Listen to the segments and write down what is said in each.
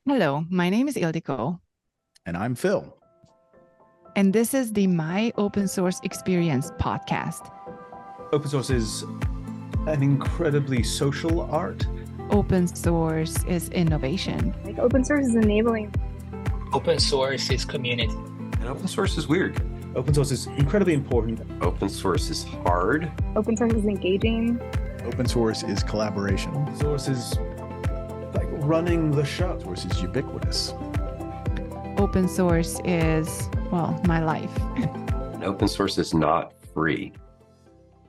Hello, my name is Ildiko. And I'm Phil. And this is the My Open Source Experience podcast. Open source is an incredibly social art. Open source is innovation. Open source is enabling. Open source is community. And open source is weird. Open source is incredibly important. Open source is hard. Open source is engaging. Open source is collaboration. Open source is like running the show. Open source is ubiquitous. Open source is, well, my life. And open source is not free.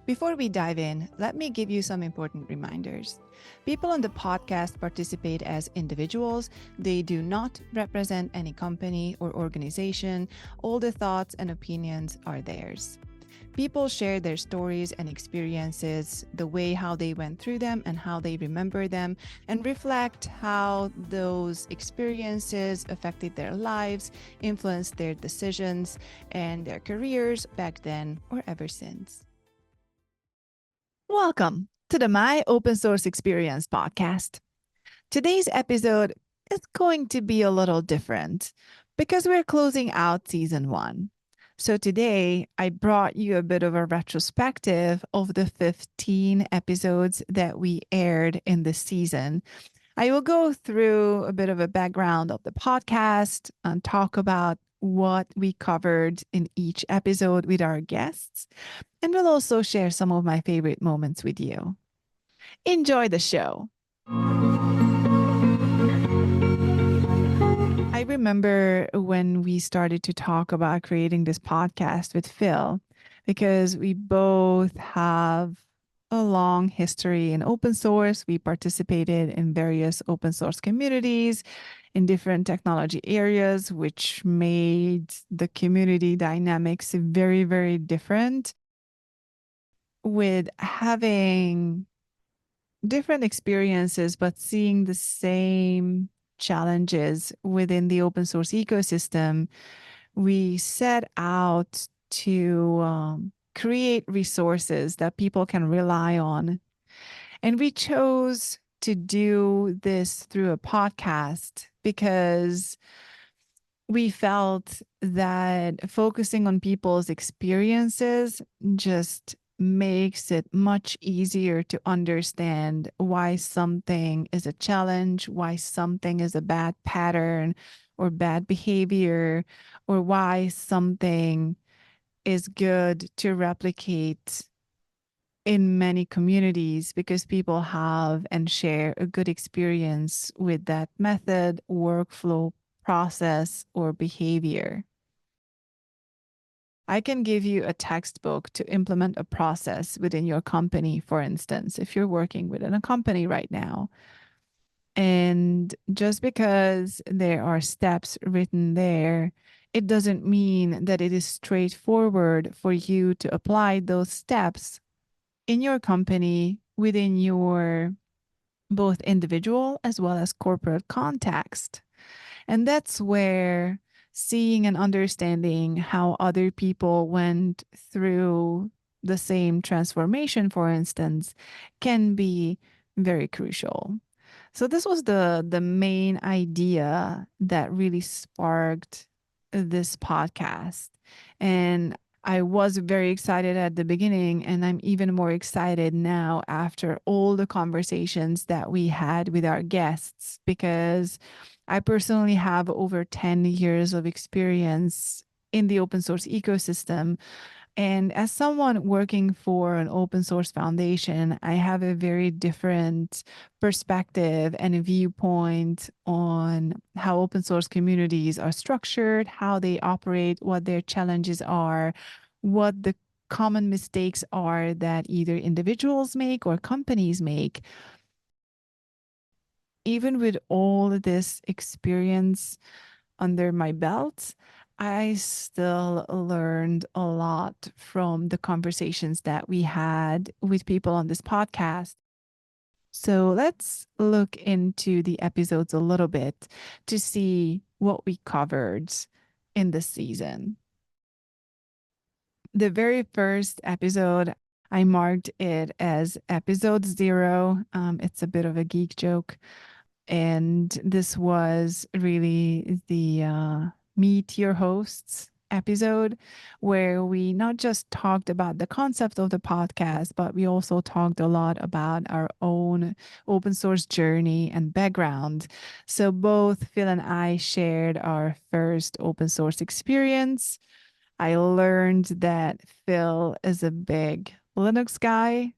Before we dive in, let me give you some important reminders. People on the podcast participate as individuals. They do not represent any company or organization. All the thoughts and opinions are theirs. People share their stories and experiences, the way how they went through them and how they remember them, and reflect how those experiences affected their lives, influenced their decisions and their careers back then or ever since. Welcome to the My Open Source Experience podcast. Today's episode is going to be a little different because we're closing out season 1. So today I brought you a bit of a retrospective of the 15 episodes that we aired in this season. I will go through a bit of a background of the podcast and talk about what we covered in each episode with our guests, and we'll also share some of my favorite moments with you. Enjoy the show. I remember when we started to talk about creating this podcast with Phil, because we both have a long history in open source. We participated in various open source communities in different technology areas, which made the community dynamics very, very different. With having different experiences, but seeing the same challenges within the open source ecosystem, we set out to create resources that people can rely on. And we chose to do this through a podcast because we felt that focusing on people's experiences just makes it much easier to understand why something is a challenge, why something is a bad pattern or bad behavior, or why something is good to replicate in many communities, because people have and share a good experience with that method, workflow, process, or behavior. I can give you a textbook to implement a process within your company, for instance, if you're working within a company right now. And just because there are steps written there, it doesn't mean that it is straightforward for you to apply those steps in your company within your both individual as well as corporate context. And that's where seeing and understanding how other people went through the same transformation, for instance, can be very crucial. So this was the main idea that really sparked this podcast. And I was very excited at the beginning, and I'm even more excited now after all the conversations that we had with our guests, because I personally have over 10 years of experience in the open source ecosystem. And as someone working for an open source foundation, I have a very different perspective and a viewpoint on how open source communities are structured, how they operate, what their challenges are, what the common mistakes are that either individuals make or companies make. Even with all this experience under my belt, I still learned a lot from the conversations that we had with people on this podcast. So let's look into the episodes a little bit to see what we covered in this season. The very first episode, I marked it as episode 0. It's a bit of a geek joke. And this was really the Meet Your Hosts episode, where we not just talked about the concept of the podcast, but we also talked a lot about our own open source journey and background. So both Phil and I shared our first open source experience. I learned that Phil is a big Linux guy.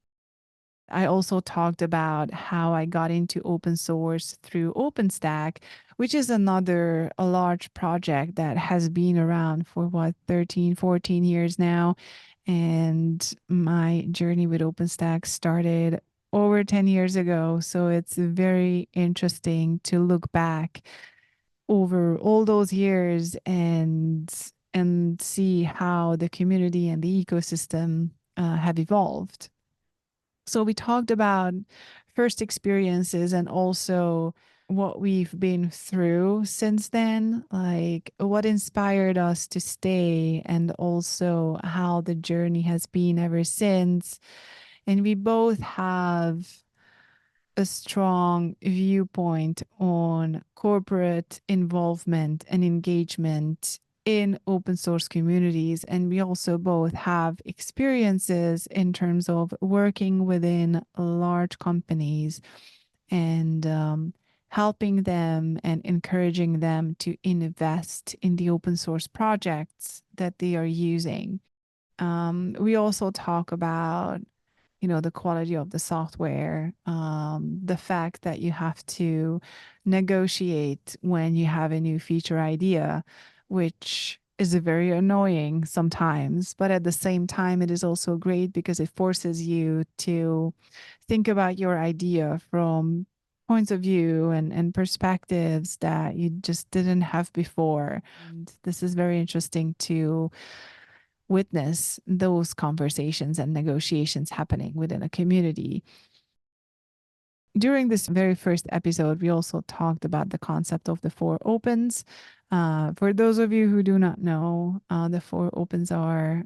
I also talked about how I got into open source through OpenStack, which is a large project that has been around for 13, 14 years now. And my journey with OpenStack started over 10 years ago. So it's very interesting to look back over all those years and see how the community and the ecosystem have evolved. So we talked about first experiences and also what we've been through since then, like what inspired us to stay, and also how the journey has been ever since. And we both have a strong viewpoint on corporate involvement and engagement in open source communities. And we also both have experiences in terms of working within large companies and helping them and encouraging them to invest in the open source projects that they are using. We also talk about the quality of the software, the fact that you have to negotiate when you have a new feature idea, which is very annoying sometimes. But at the same time, it is also great because it forces you to think about your idea from points of view and perspectives that you just didn't have before. And this is very interesting to witness those conversations and negotiations happening within a community. During this very first episode, we also talked about the concept of the four opens. For those of you who do not know, the four opens are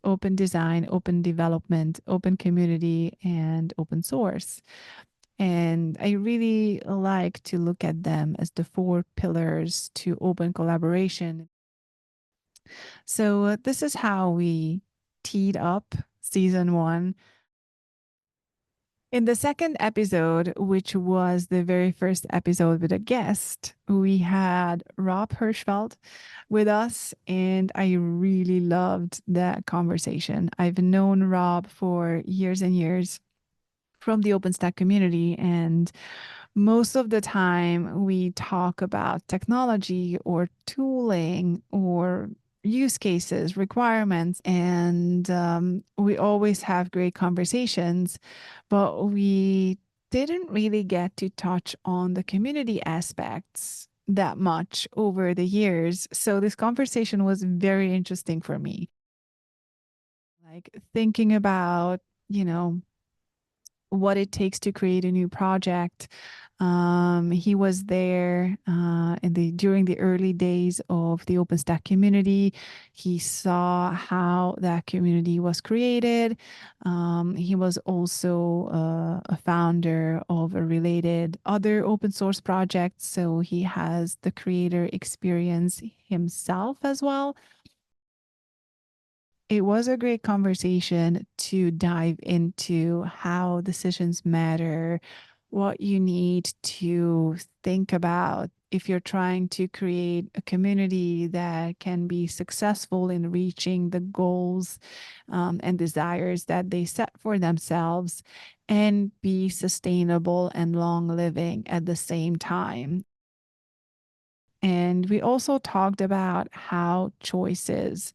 open design, open development, open community, and open source. And I really like to look at them as the four pillars to open collaboration. So this is how we teed up season 1. In the second episode, which was the very first episode with a guest, we had Rob Hirschfeld with us, and I really loved that conversation. I've known Rob for years and years from the OpenStack community, and most of the time we talk about technology or tooling or use cases, requirements, and we always have great conversations, but we didn't really get to touch on the community aspects that much over the years. So this conversation was very interesting for me. Like thinking about, what it takes to create a new project. He was there during the early days of the OpenStack community. He saw how that community was created. He was also a founder of a related other open source project, so he has the creator experience himself as well. It was a great conversation to dive into how decisions matter, what you need to think about if you're trying to create a community that can be successful in reaching the goals and desires that they set for themselves and be sustainable and long living at the same time. And we also talked about how choices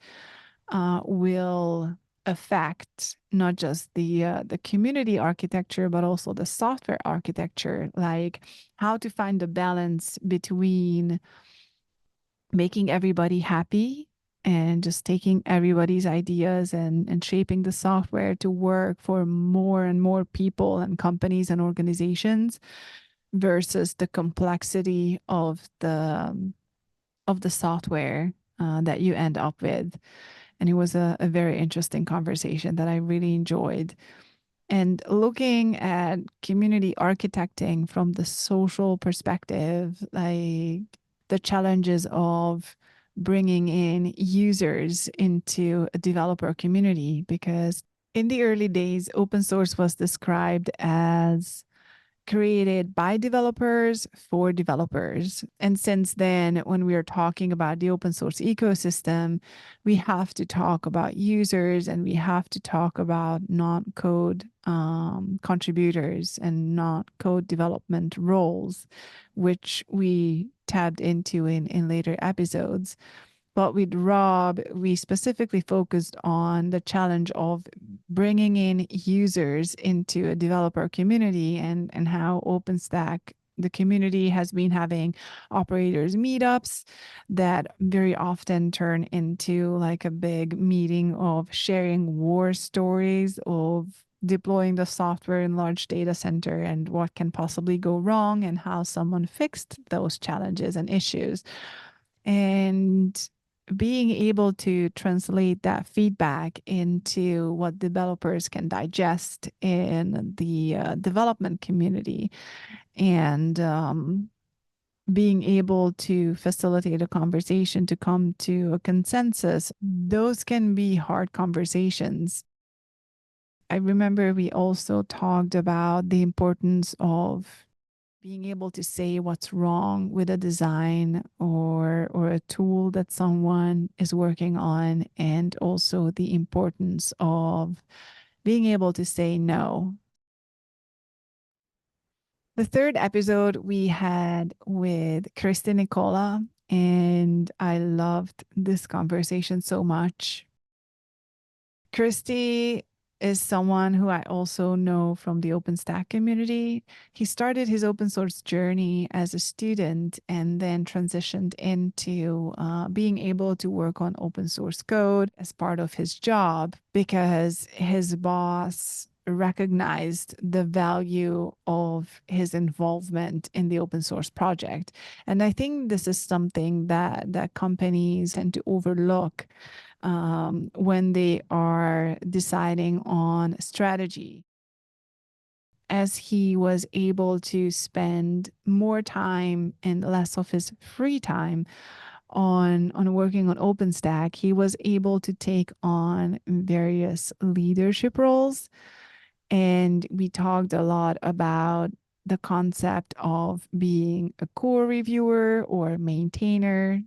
will affect not just the community architecture, but also the software architecture, like how to find the balance between making everybody happy and just taking everybody's ideas and shaping the software to work for more and more people and companies and organizations versus the complexity of the software that you end up with. And it was a very interesting conversation that I really enjoyed. And looking at community architecting from the social perspective, like the challenges of bringing in users into a developer community, because in the early days, open source was described as created by developers for developers. And since then, when we are talking about the open source ecosystem, we have to talk about users and we have to talk about non-code contributors and not code development roles, which we tabbed into in later episodes. But with Rob, we specifically focused on the challenge of bringing in users into a developer community and how OpenStack, the community, has been having operators meetups that very often turn into like a big meeting of sharing war stories of deploying the software in large data center and what can possibly go wrong and how someone fixed those challenges and issues. And being able to translate that feedback into what developers can digest in the development community and being able to facilitate a conversation to come to a consensus, those can be hard conversations. I remember we also talked about the importance of being able to say what's wrong with a design or a tool that someone is working on, and also the importance of being able to say no. The third episode we had with Kristi Nikolla, and I loved this conversation so much. Kristi is someone who I also know from the OpenStack community. He started his open source journey as a student and then transitioned into being able to work on open source code as part of his job because his boss recognized the value of his involvement in the open source project. And I think this is something that companies tend to overlook when they are deciding on strategy. As he was able to spend more time and less of his free time on working on OpenStack, he was able to take on various leadership roles. And we talked a lot about the concept of being a core reviewer or maintainer.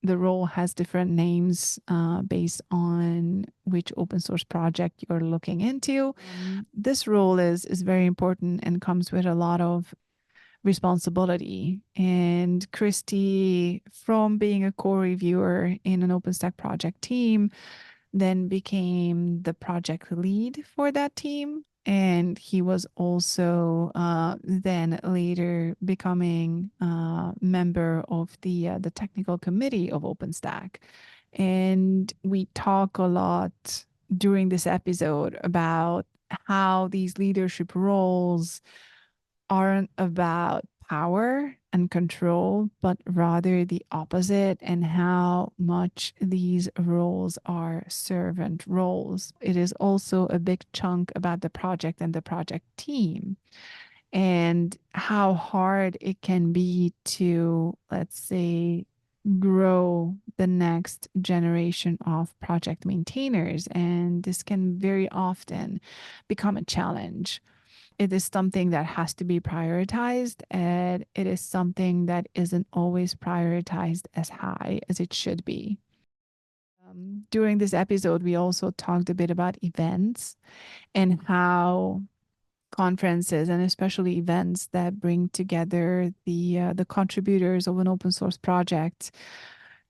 The role has different names based on which open source project you're looking into. This role is very important and comes with a lot of responsibility. And Kristi, from being a core reviewer in an OpenStack project team, then became the project lead for that team. And he was also then later becoming a member of the technical committee of OpenStack. And we talk a lot during this episode about how these leadership roles aren't about power and control, but rather the opposite, and how much these roles are servant roles. It is also a big chunk about the project and the project team, and how hard it can be to, let's say, grow the next generation of project maintainers. And this can very often become a challenge. It is something that has to be prioritized, and it is something that isn't always prioritized as high as it should be. During this episode, we also talked a bit about events and how conferences, and especially events that bring together the contributors of an open source project,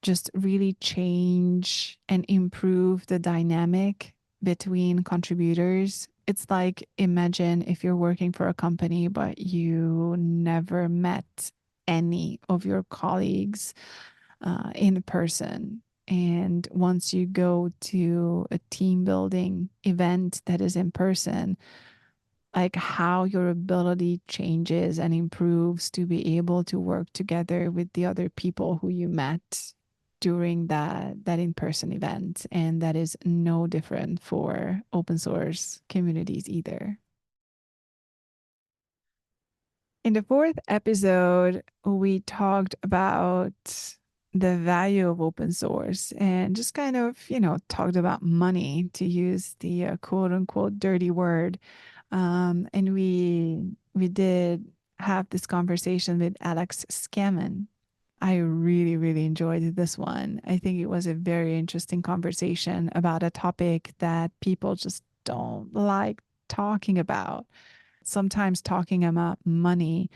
just really change and improve the dynamic between contributors. It's like, imagine if you're working for a company, but you never met any of your colleagues in person. And once you go to a team building event that is in person, like how your ability changes and improves to be able to work together with the other people who you met during that in-person event. And that is no different for open source communities either. In the fourth episode, we talked about the value of open source and just kind of, talked about money, to use the quote unquote dirty word. And we did have this conversation with Alex Scammon. I really, really enjoyed this one. I think it was a very interesting conversation about a topic that people just don't like talking about. Sometimes talking about money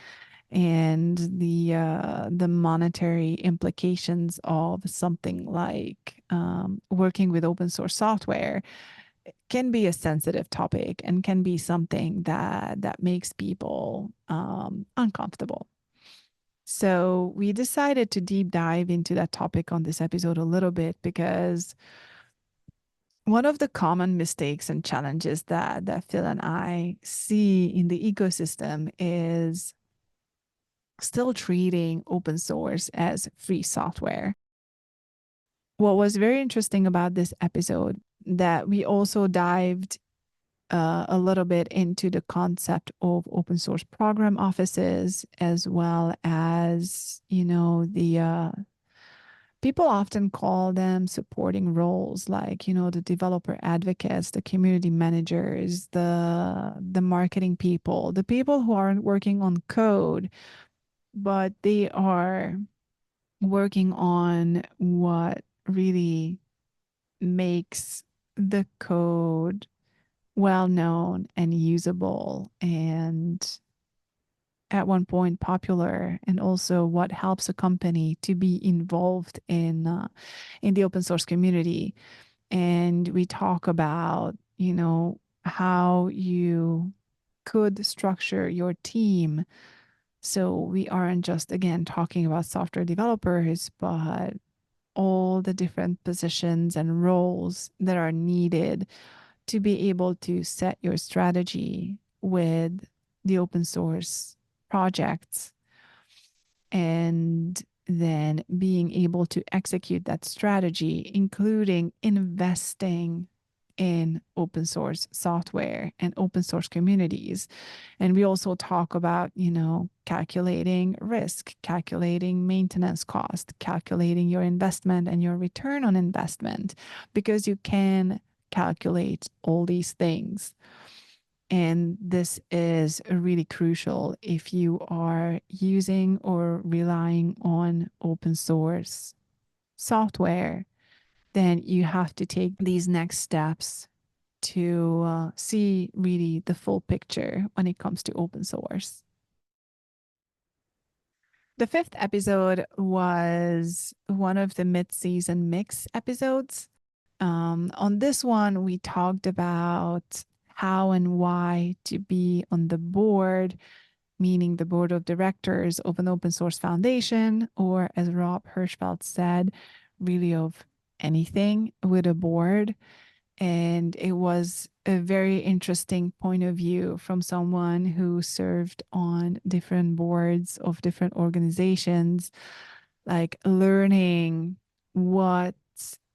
and the monetary implications of something like working with open source software can be a sensitive topic and can be something that makes people uncomfortable. So we decided to deep dive into that topic on this episode a little bit, because one of the common mistakes and challenges that Phil and I see in the ecosystem is still treating open source as free software. What was very interesting about this episode, that we also dived a little bit into the concept of open source program offices, as well as, the people often call them supporting roles, like, the developer advocates, the community managers, the marketing people, the people who aren't working on code, but they are working on what really makes the code well known and usable, and at one point popular, and also what helps a company to be involved in the open source community. And we talk about, how you could structure your team, so we aren't just, again, talking about software developers, but all the different positions and roles that are needed to be able to set your strategy with the open source projects, and then being able to execute that strategy, including investing in open source software and open source communities. And we also talk about, calculating risk, calculating maintenance cost, calculating your investment and your return on investment, because you can calculate all these things. And this is really crucial if you are using or relying on open source software. Then you have to take these next steps to see really the full picture when it comes to open source. The fifth episode was one of the mid-season mix episodes. On this one, we talked about how and why to be on the board, meaning the board of directors of an open source foundation, or as Rob Hirschfeld said, really of anything with a board. And it was a very interesting point of view from someone who served on different boards of different organizations, like learning what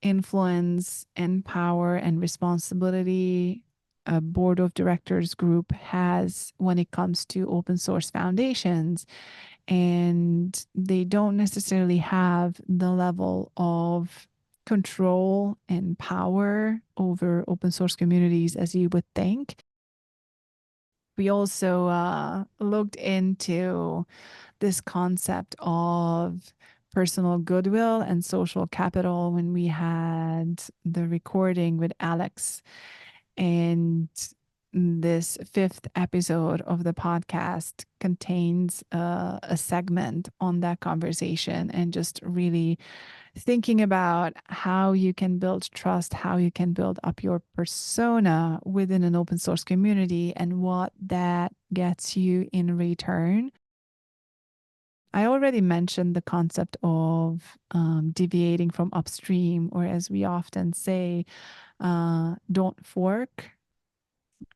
influence and power and responsibility a board of directors group has when it comes to open source foundations. And they don't necessarily have the level of control and power over open source communities as you would think. We also looked into this concept of personal goodwill and social capital when we had the recording with Alex. And this fifth episode of the podcast contains a segment on that conversation, and just really thinking about how you can build trust, how you can build up your persona within an open source community, and what that gets you in return. I already mentioned the concept of deviating from upstream, or as we often say, don't fork.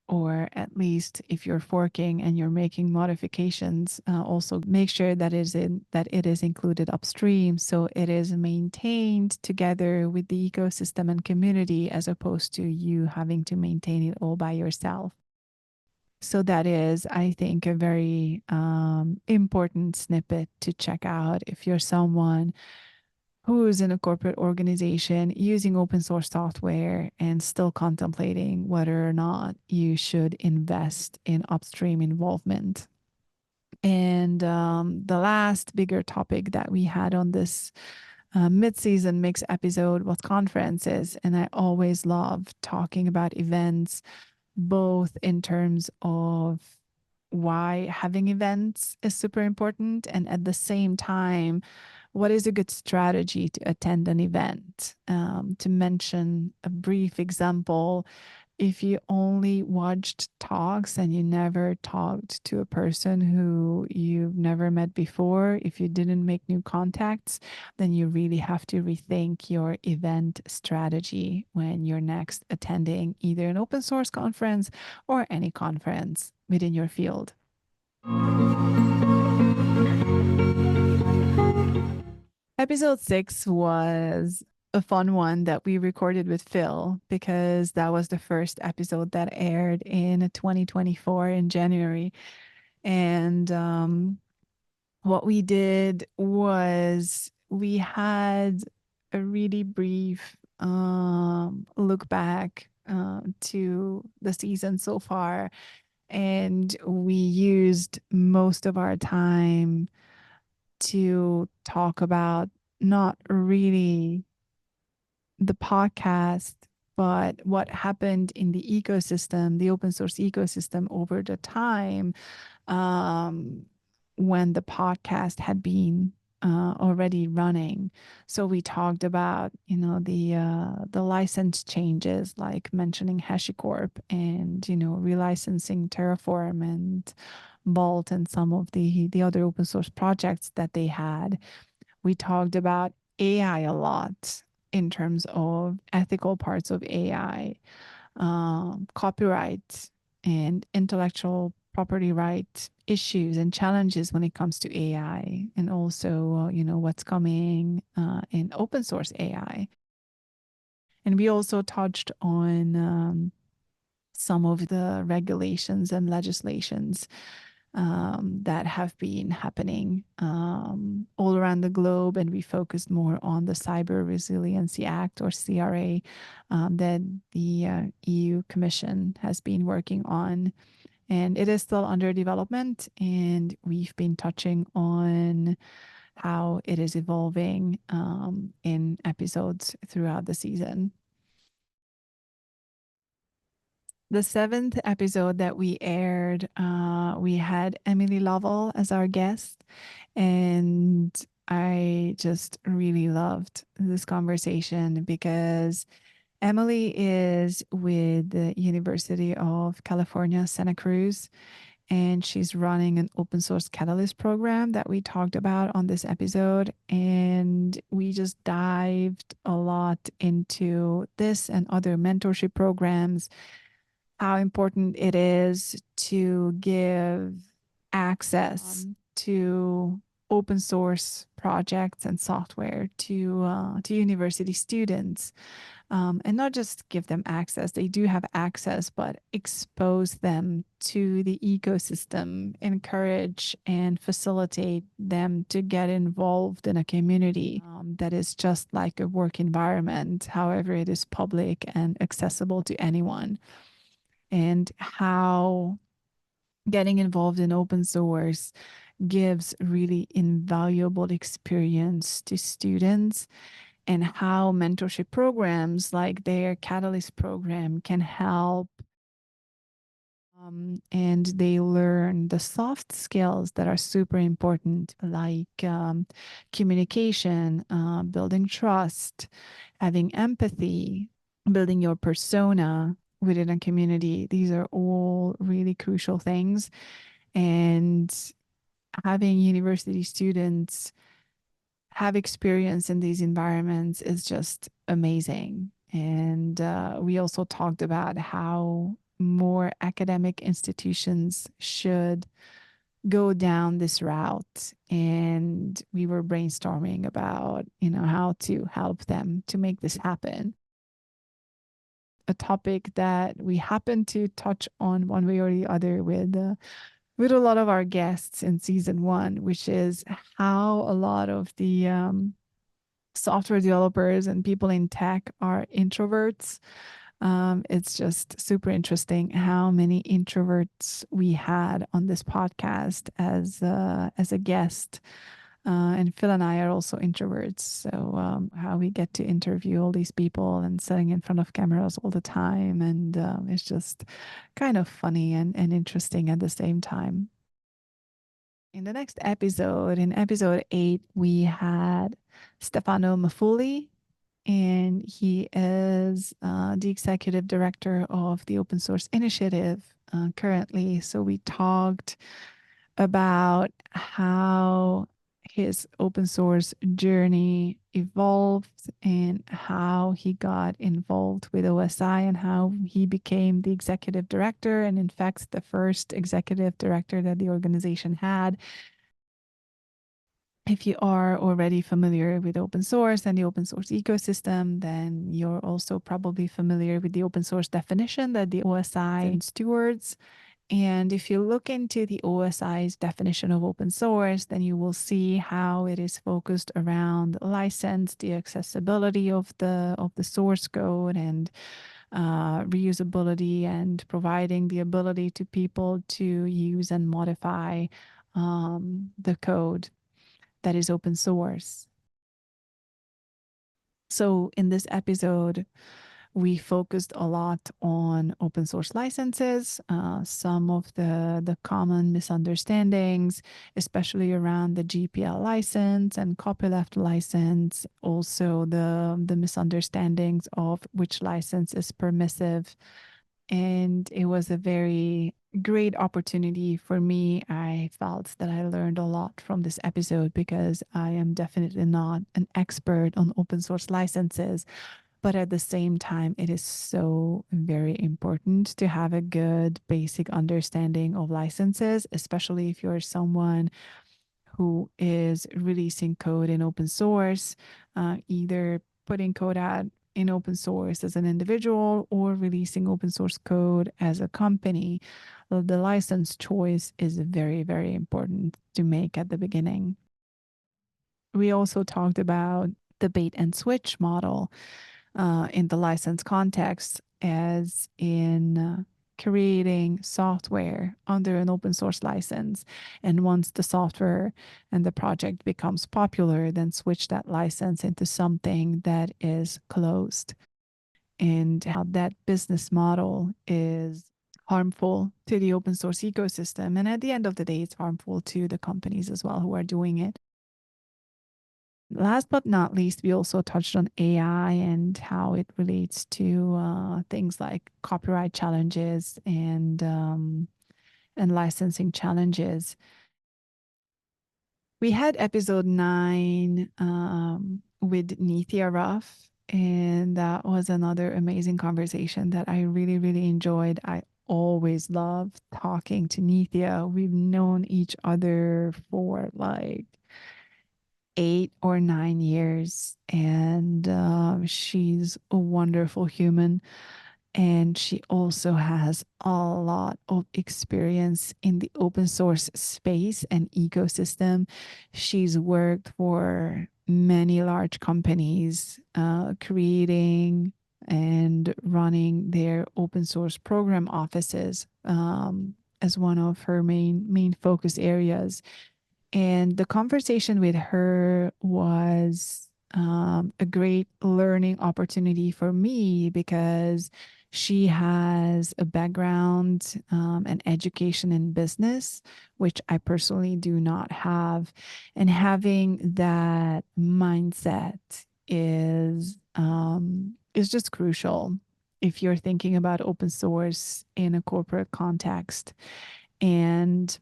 or at least if you're forking and you're making modifications, also make sure that it is included upstream, so it is maintained together with the ecosystem and community, as opposed to you having to maintain it all by yourself. So that is, I think, a very important snippet to check out if you're someone who's in a corporate organization using open source software and still contemplating whether or not you should invest in upstream involvement. And the last bigger topic that we had on this mid-season mix episode was conferences. And I always love talking about events, both in terms of why having events is super important, and at the same time, what is a good strategy to attend an event. To mention a brief example, if you only watched talks and you never talked to a person who you've never met before, if you didn't make new contacts, then you really have to rethink your event strategy when you're next attending either an open source conference or any conference within your field. Episode 6 was a fun one that we recorded with Phil, because that was the first episode that aired in 2024 in January. And what we did was we had a really brief look back to the season so far. And we used most of our time to talk about not really the podcast, but what happened in the ecosystem, the open source ecosystem over the time, when the podcast had been already running. So we talked about, the license changes, like mentioning HashiCorp and, relicensing Terraform and Vault and some of the other open source projects that they had. We talked about AI a lot in terms of ethical parts of AI, copyright and intellectual property right issues and challenges when it comes to AI, and also, what's coming in open source AI. And we also touched on some of the regulations and legislations that have been happening all around the globe. And we focused more on the Cyber Resiliency Act, or CRA, that the EU Commission has been working on. And it is still under development. And we've been touching on how it is evolving in episodes throughout the season. The 7th episode that we aired, we had Emily Lovell as our guest, and I just really loved this conversation because Emily is with the University of California, Santa Cruz, and she's running an open source catalyst program that we talked about on this episode. And we just dived a lot into this and other mentorship programs, how important it is to give access to open source projects and software to university students, and not just give them access. They do have access, but expose them to the ecosystem, encourage and facilitate them to get involved in a community that is just like a work environment. However, it is public and accessible to anyone. And how getting involved in open source gives really invaluable experience to students, and how mentorship programs like their Catalyst program can help. And they learn the soft skills that are super important, like communication, building trust, having empathy, building your persona within a community. These are all really crucial things. And having university students have experience in these environments is just amazing. And we also talked about how more academic institutions should go down this route. And we were brainstorming about, how to help them to make this happen. A topic that we happen to touch on one way or the other with a lot of our guests in season 1, which is how a lot of the software developers and people in tech are introverts. It's just super interesting how many introverts we had on this podcast as a guest. And Phil and I are also introverts. So how we get to interview all these people and sitting in front of cameras all the time. And it's just kind of funny and interesting at the same time. In the next episode, in episode 8, we had Stefano Maffulli, and he is the executive director of the Open Source Initiative currently. So we talked about how his open source journey evolved and how he got involved with OSI and how he became the executive director, and in fact the first executive director that the organization had. If you are already familiar with open source and the open source ecosystem, then you're also probably familiar with the open source definition that the OSI stewards. And if you look into the OSI's definition of open source, then you will see how it is focused around license, the accessibility of the source code, and reusability, and providing the ability to people to use and modify the code that is open source. So in this episode, we focused a lot on open source licenses, some of the common misunderstandings, especially around the GPL license and copyleft license, also the misunderstandings of which license is permissive. And it was a very great opportunity for me. I felt that I learned a lot from this episode because I am definitely not an expert on open source licenses. But at the same time, it is so very important to have a good basic understanding of licenses, especially if you're someone who is releasing code in open source, either putting code out in open source as an individual or releasing open source code as a company. The license choice is very, very important to make at the beginning. We also talked about the bait and switch model in the license context, as in creating software under an open source license. And once the software and the project becomes popular, then switch that license into something that is closed. And how that business model is harmful to the open source ecosystem. And at the end of the day, it's harmful to the companies as well who are doing it. Last but not least, we also touched on AI and how it relates to things like copyright challenges and licensing challenges. We had episode 9 with Nithya Ruff, and that was another amazing conversation that I really, really enjoyed. I always love talking to Nithya. We've known each other for like 8 or 9 years, and she's a wonderful human, and she also has a lot of experience in the open source space and ecosystem. She's worked for many large companies, creating and running their open source program offices as one of her main focus areas. And the conversation with her was a great learning opportunity for me because she has a background and education in business, which I personally do not have. And having that mindset is just crucial if you're thinking about open source in a corporate context. And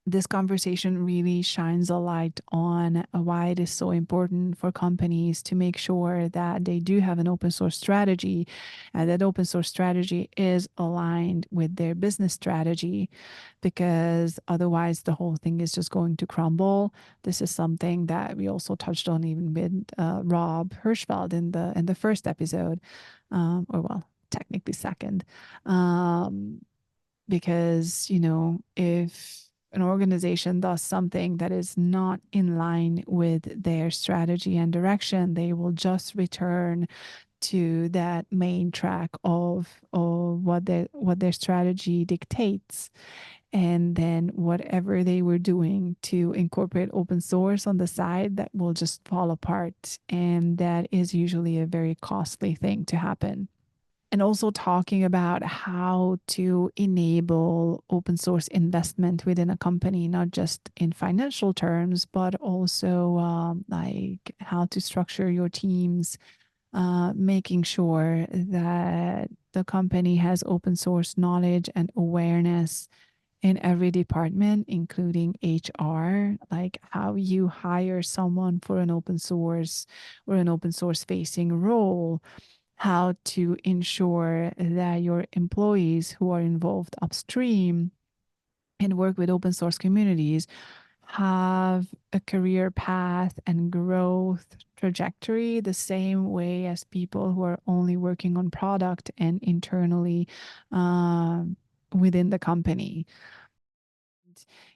this conversation really shines a light on why it is so important for companies to make sure that they do have an open source strategy, and that open source strategy is aligned with their business strategy, because otherwise the whole thing is just going to crumble. This is something that we also touched on even with Rob Hirschfeld in the first episode, or well, technically second. Because, if an organization does something that is not in line with their strategy and direction, they will just return to that main track of what their strategy dictates. And then whatever they were doing to incorporate open source on the side, that will just fall apart. And that is usually a very costly thing to happen. And also talking about how to enable open source investment within a company, not just in financial terms, but also like how to structure your teams, making sure that the company has open source knowledge and awareness in every department, including HR, like how you hire someone for an open source or an open source facing role, how to ensure that your employees who are involved upstream and work with open source communities have a career path and growth trajectory the same way as people who are only working on product and internally within the company.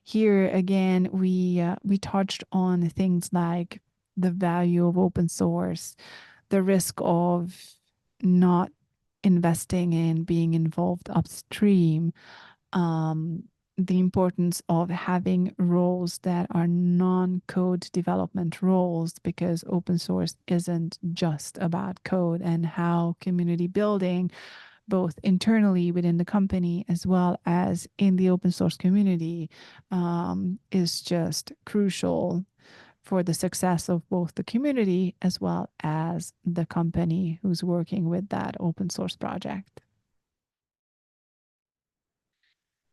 Here again, we touched on things like the value of open source, the risk of not investing in being involved upstream, the importance of having roles that are non-code development roles, because open source isn't just about code, and how community building, both internally within the company as well as in the open source community, is just crucial for the success of both the community as well as the company who's working with that open source project.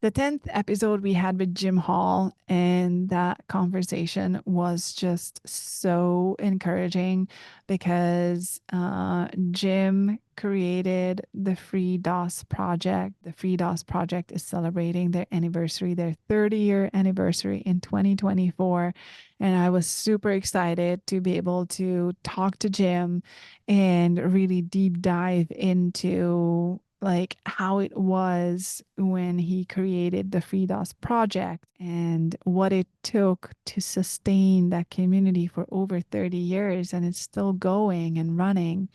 The 10th episode we had with Jim Hall, and that conversation was just so encouraging because Jim created the Free DOS project. The Free DOS project is celebrating their anniversary, their 30-year anniversary in 2024. And I was super excited to be able to talk to Jim and really deep dive into like how it was when he created the FreeDOS project and what it took to sustain that community for over 30 years, and it's still going and running.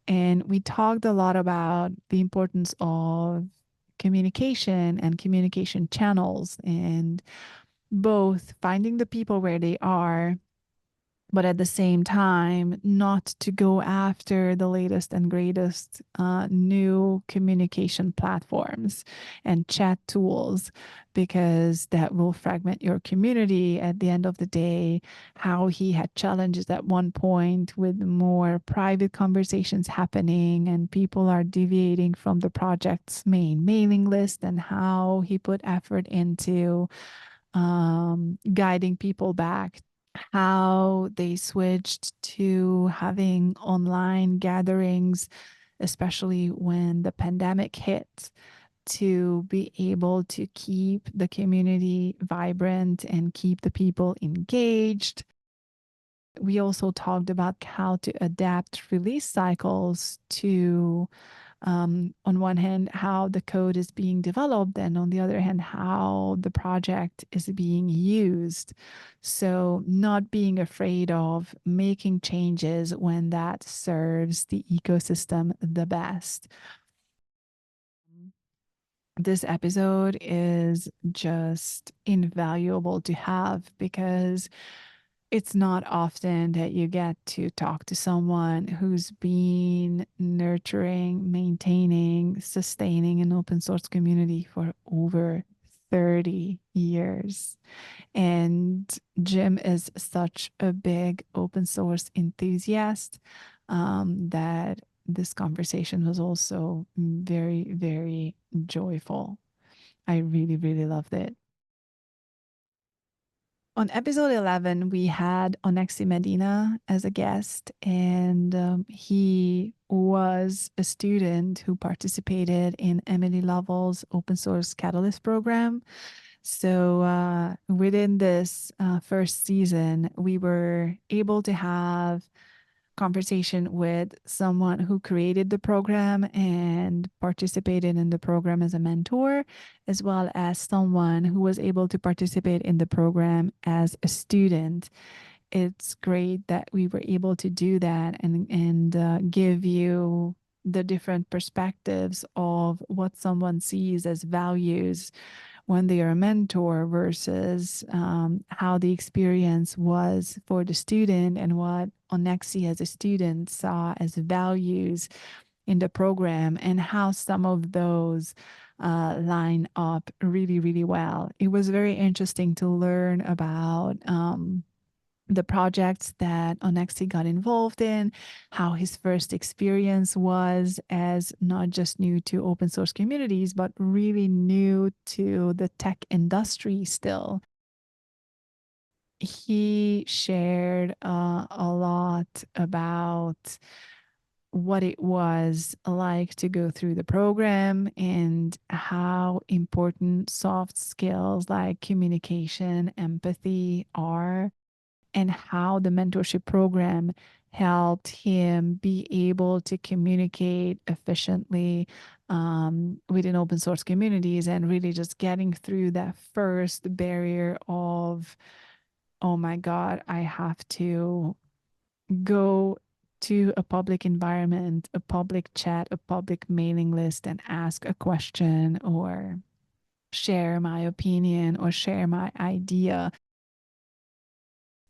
And we talked a lot about the importance of communication and communication channels, and both finding the people where they are, but at the same time, not to go after the latest and greatest new communication platforms and chat tools, because that will fragment your community at the end of the day. How he had challenges at one point with more private conversations happening and people are deviating from the project's main mailing list, and how he put effort into guiding people back, how they switched to having online gatherings, especially when the pandemic hit, to be able to keep the community vibrant and keep the people engaged. We also talked about how to adapt release cycles to, on one hand, how the code is being developed, and on the other hand, how the project is being used. So not being afraid of making changes when that serves the ecosystem the best. This episode is just invaluable to have because it's not often that you get to talk to someone who's been nurturing, maintaining, sustaining an open source community for over 30 years. And Jim is such a big open source enthusiast that this conversation was also very, very joyful. I really, really loved it. On episode 11, we had Onexi Medina as a guest, and he was a student who participated in Emily Lovell's open source Catalyst program. So within this first season, we were able to have conversation with someone who created the program and participated in the program as a mentor, as well as someone who was able to participate in the program as a student. It's great that we were able to do that and give you the different perspectives of what someone sees as values when they are a mentor versus how the experience was for the student and what Onexi as a student saw as values in the program and how some of those line up really, really well. It was very interesting to learn about the projects that Onexi got involved in, how his first experience was as not just new to open source communities, but really new to the tech industry still. He shared a lot about what it was like to go through the program and how important soft skills like communication, empathy are, and how the mentorship program helped him be able to communicate efficiently within open source communities and really just getting through that first barrier of, oh my God, I have to go to a public environment, a public chat, a public mailing list and ask a question or share my opinion or share my idea.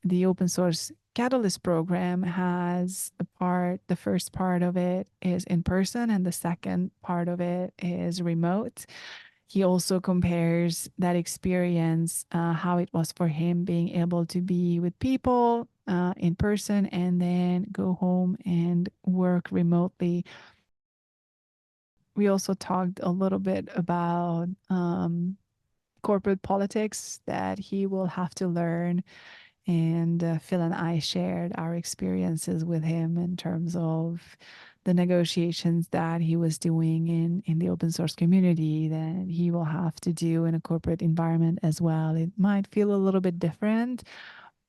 The open source Catalyst program has the first part of it is in person and the second part of it is remote. He also compares that experience, how it was for him being able to be with people in person and then go home and work remotely. We also talked a little bit about corporate politics that he will have to learn. And Phil and I shared our experiences with him in terms of the negotiations that he was doing in the open source community that he will have to do in a corporate environment as well. It might feel a little bit different,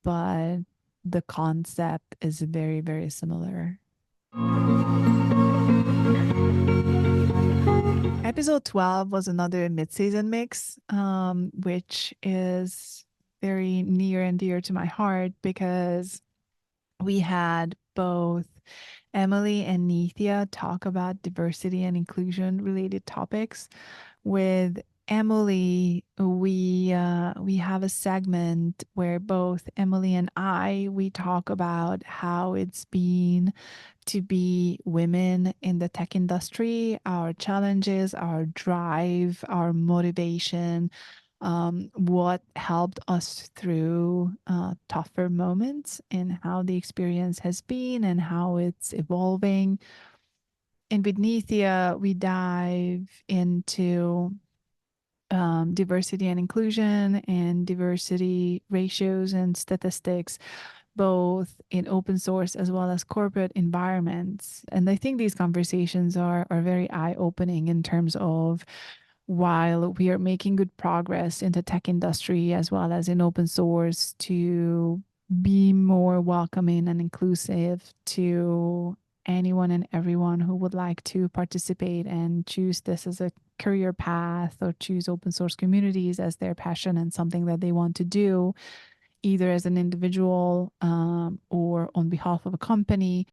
but the concept is very, very similar. Episode 12 was another mid-season mix, which is very near and dear to my heart because we had both Emily and Nithya talk about diversity and inclusion related topics. With Emily, we have a segment where both Emily and we talk about how it's been to be women in the tech industry, our challenges, our drive, our motivation, what helped us through tougher moments and how the experience has been and how it's evolving. And with Nithya, we dive into diversity and inclusion and diversity ratios and statistics, both in open source as well as corporate environments. And I think these conversations are very eye-opening in terms of while we are making good progress in the tech industry as well as in open source to be more welcoming and inclusive to anyone and everyone who would like to participate and choose this as a career path or choose open source communities as their passion and something that they want to do, either as an individual or on behalf of a company.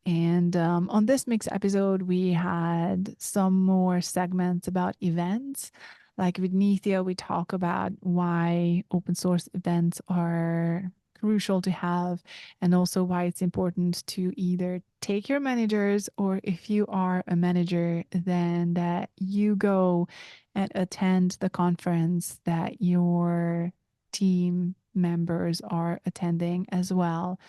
And on this mix episode, we had some more segments about events. Like with Nithya, we talk about why open source events are crucial to have, and also why it's important to either take your managers, or if you are a manager, then that you go and attend the conference that your team members are attending as well.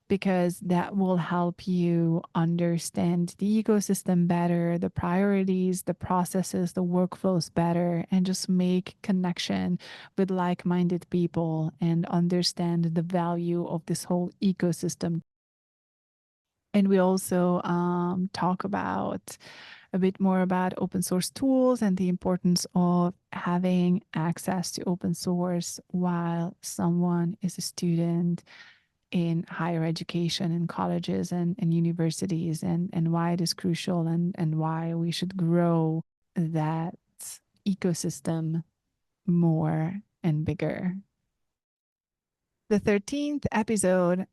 because that will help you understand the ecosystem better, the priorities, the processes, the workflows better, and just make connection with like-minded people and understand the value of this whole ecosystem. And we also talk about a bit more about open source tools and the importance of having access to open source while someone is a student in higher education in colleges and universities, and why it is crucial, and why we should grow that ecosystem more and bigger. The 13th episode,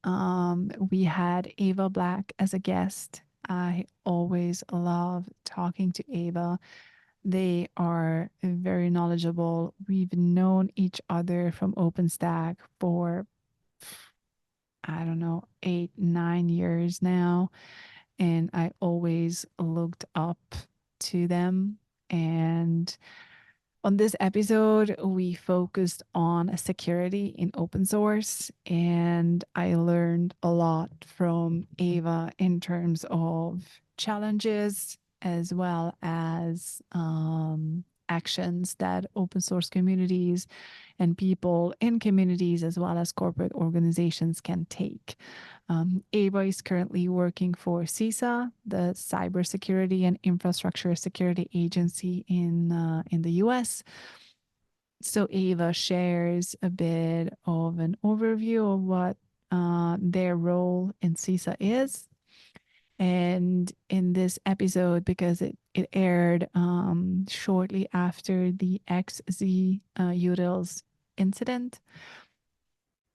we had Aeva Black as a guest. I always love talking to Aeva. They are very knowledgeable. We've known each other from OpenStack for, I don't know, 8, 9 years now. And I always looked up to them. And on this episode, we focused on security in open source, and I learned a lot from Aeva in terms of challenges as well as actions that open source communities and people in communities as well as corporate organizations can take. Aeva is currently working for CISA, the Cybersecurity and Infrastructure Security Agency in the US. So Aeva shares a bit of an overview of what their role in CISA is. And in this episode, because it aired shortly after the XZ Urils incident,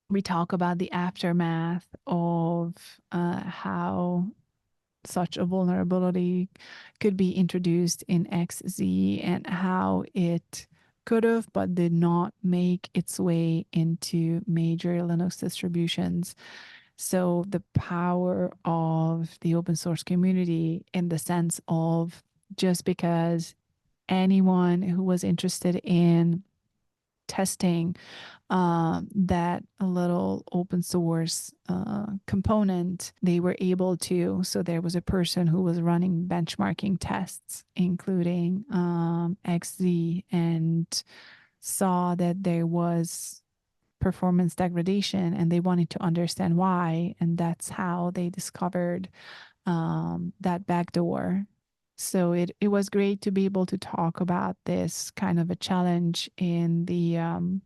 we talk about the aftermath of how such a vulnerability could be introduced in XZ and how it could have but did not make its way into major Linux distributions. So the power of the open source community in the sense of just because anyone who was interested in testing that little open source component, they were able to. So there was a person who was running benchmarking tests, including XZ, and saw that there was performance degradation, and they wanted to understand why. And that's how they discovered that backdoor. So it was great to be able to talk about this kind of a challenge in the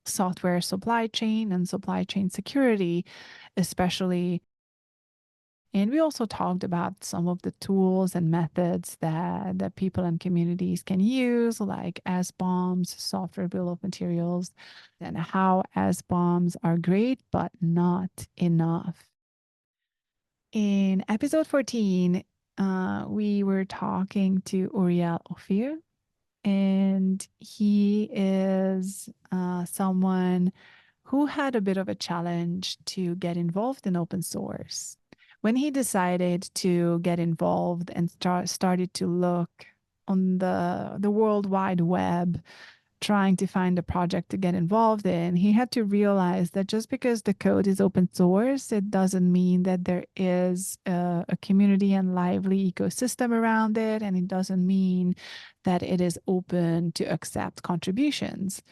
software supply chain and supply chain security, especially. And we also talked about some of the tools and methods that people and communities can use, like SBOMs, software bill of materials, and how SBOMs are great, but not enough. In episode 14, we were talking to Uriel Ofir, and he is someone who had a bit of a challenge to get involved in open source. When he decided to get involved and started to look on the World Wide Web, trying to find a project to get involved in, he had to realize that just because the code is open source, it doesn't mean that there is a community and lively ecosystem around it, and it doesn't mean that it is open to accept contributions.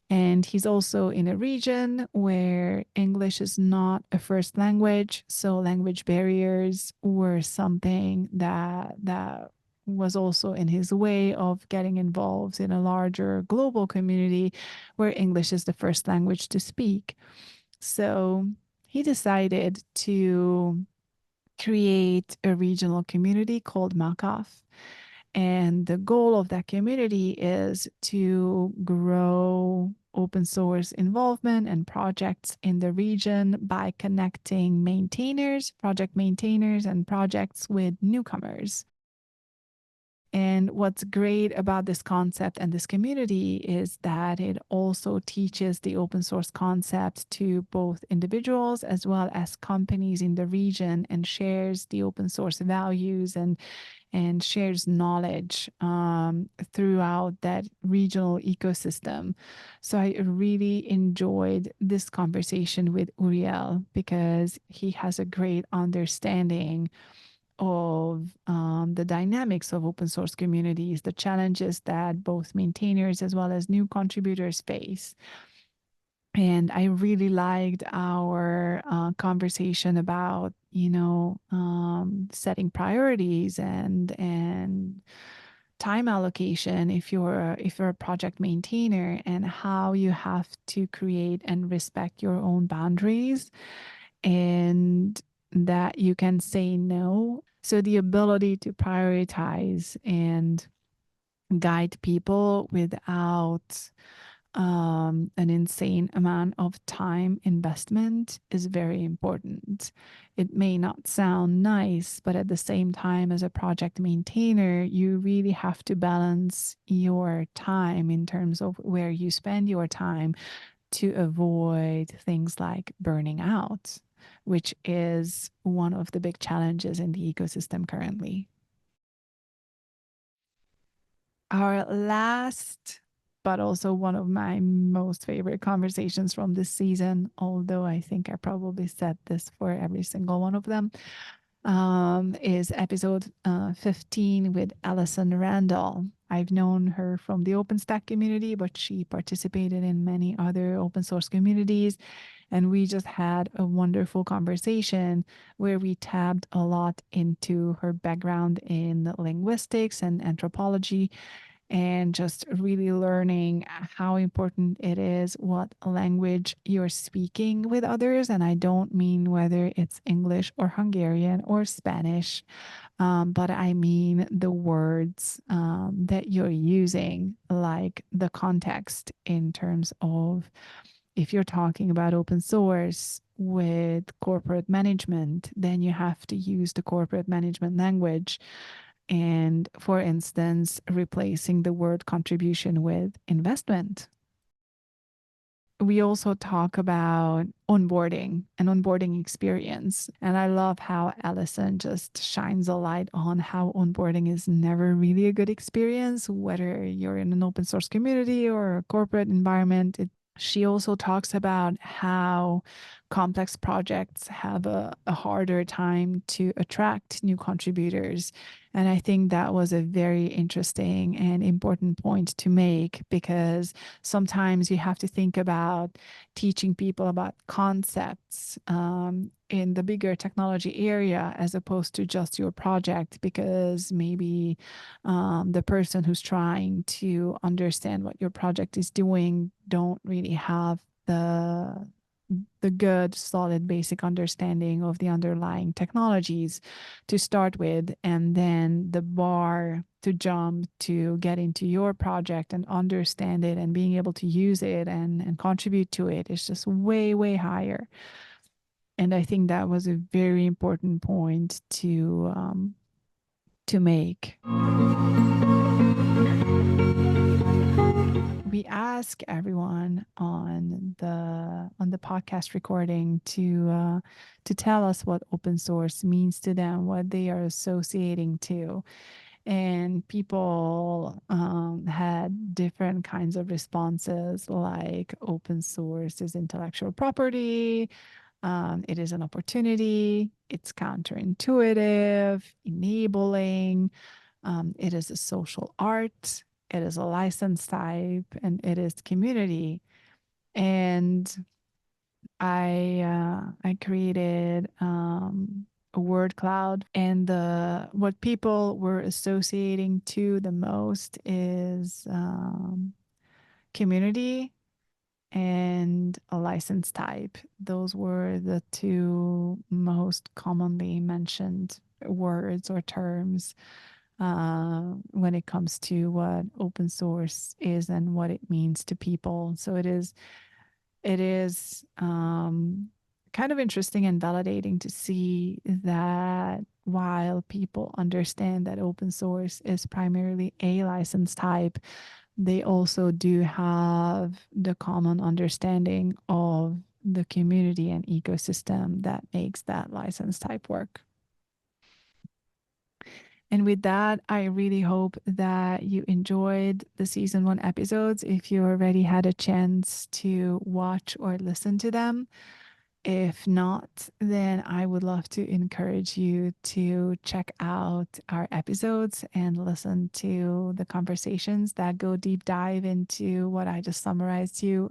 And he's also in a region where English is not a first language, so language barriers were something that was also in his way of getting involved in a larger global community where English is the first language to speak. So he decided to create a regional community called Makaf. And the goal of that community is to grow open source involvement and projects in the region by connecting maintainers, project maintainers, and projects with newcomers. And what's great about this concept and this community is that it also teaches the open source concept to both individuals as well as companies in the region, and shares the open source values and shares knowledge throughout that regional ecosystem. So I really enjoyed this conversation with Uriel because he has a great understanding of the dynamics of open source communities, the challenges that both maintainers as well as new contributors face. And I really liked our conversation about, setting priorities and time allocation if you're a project maintainer, and how you have to create and respect your own boundaries, and that you can say no. So the ability to prioritize and guide people without an insane amount of time investment is very important. It may not sound nice, but at the same time, as a project maintainer, you really have to balance your time in terms of where you spend your time to avoid things like burning out, which is one of the big challenges in the ecosystem currently. Our last, but also one of my most favorite conversations from this season, although I think I probably said this for every single one of them, is episode 15 with Allison Randal. I've known her from the OpenStack community, but she participated in many other open source communities. And we just had a wonderful conversation where we tapped a lot into her background in linguistics and anthropology, and just really learning how important it is what language you're speaking with others. And I don't mean whether it's English or Hungarian or Spanish, but I mean the words that you're using, like the context in terms of if you're talking about open source with corporate management, then you have to use the corporate management language. And for instance, replacing the word contribution with investment. We also talk about onboarding and onboarding experience. And I love how Allison just shines a light on how onboarding is never really a good experience, whether you're in an open source community or a corporate environment. She also talks about how complex projects have a harder time to attract new contributors. And I think that was a very interesting and important point to make, because sometimes you have to think about teaching people about concepts in the bigger technology area as opposed to just your project, because maybe the person who's trying to understand what your project is doing don't really have the good, solid, basic understanding of the underlying technologies to start with. And then the bar to jump to get into your project and understand it and being able to use it and contribute to it is just way, way higher. And I think that was a very important point to make. We ask everyone on the podcast recording to tell us what open source means to them, what they are associating to. And people had different kinds of responses, like open source is intellectual property, it is an opportunity, it's counterintuitive, enabling, it is a social art, it is a license type, and it is community. And I created a word cloud, and what people were associating to the most is community and a license type. Those were the two most commonly mentioned words or terms when it comes to what open source is and what it means to people. So it is kind of interesting and validating to see that while people understand that open source is primarily a license type, they also do have the common understanding of the community and ecosystem that makes that license type work. And with that, I really hope that you enjoyed the season 1 episodes. If you already had a chance to watch or listen to them, if not, then I would love to encourage you to check out our episodes and listen to the conversations that go deep dive into what I just summarized to you.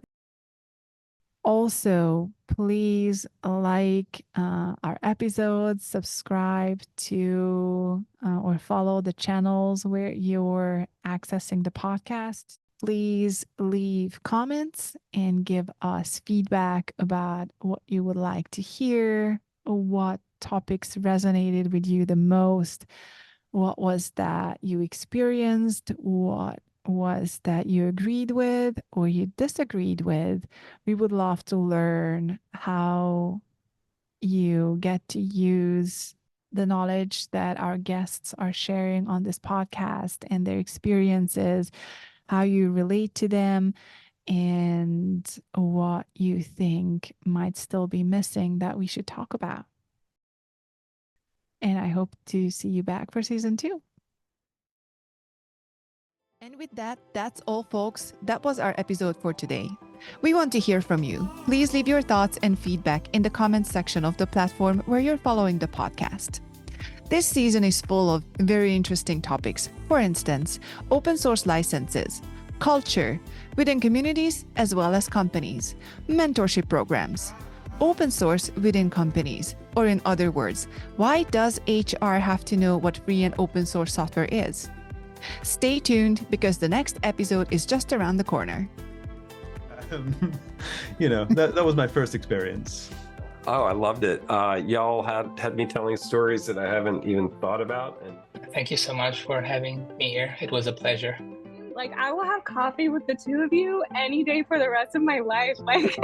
Also, please like our episodes, subscribe to or follow the channels where you're accessing the podcast. Please leave comments and give us feedback about what you would like to hear, what topics resonated with you the most, what was that you experienced, what was that you agreed with or you disagreed with. We would love to learn how you get to use the knowledge that our guests are sharing on this podcast and their experiences, how you relate to them, and what you think might still be missing that we should talk about. And I hope to see you back for season 2. And with that, that's all, folks. That was our episode for today. We want to hear from you. Please leave your thoughts and feedback in the comments section of the platform where you're following the podcast. This season is full of very interesting topics. For instance, open source licenses, culture within communities as well as companies, mentorship programs, open source within companies, or in other words, why does HR have to know what free and open source software is? Stay tuned because the next episode is just around the corner. That was my first experience. Oh, I loved it. Y'all had me telling stories that I haven't even thought about. And Thank you so much for having me here. It was a pleasure. Like, I will have coffee with the two of you any day for the rest of my life. Like,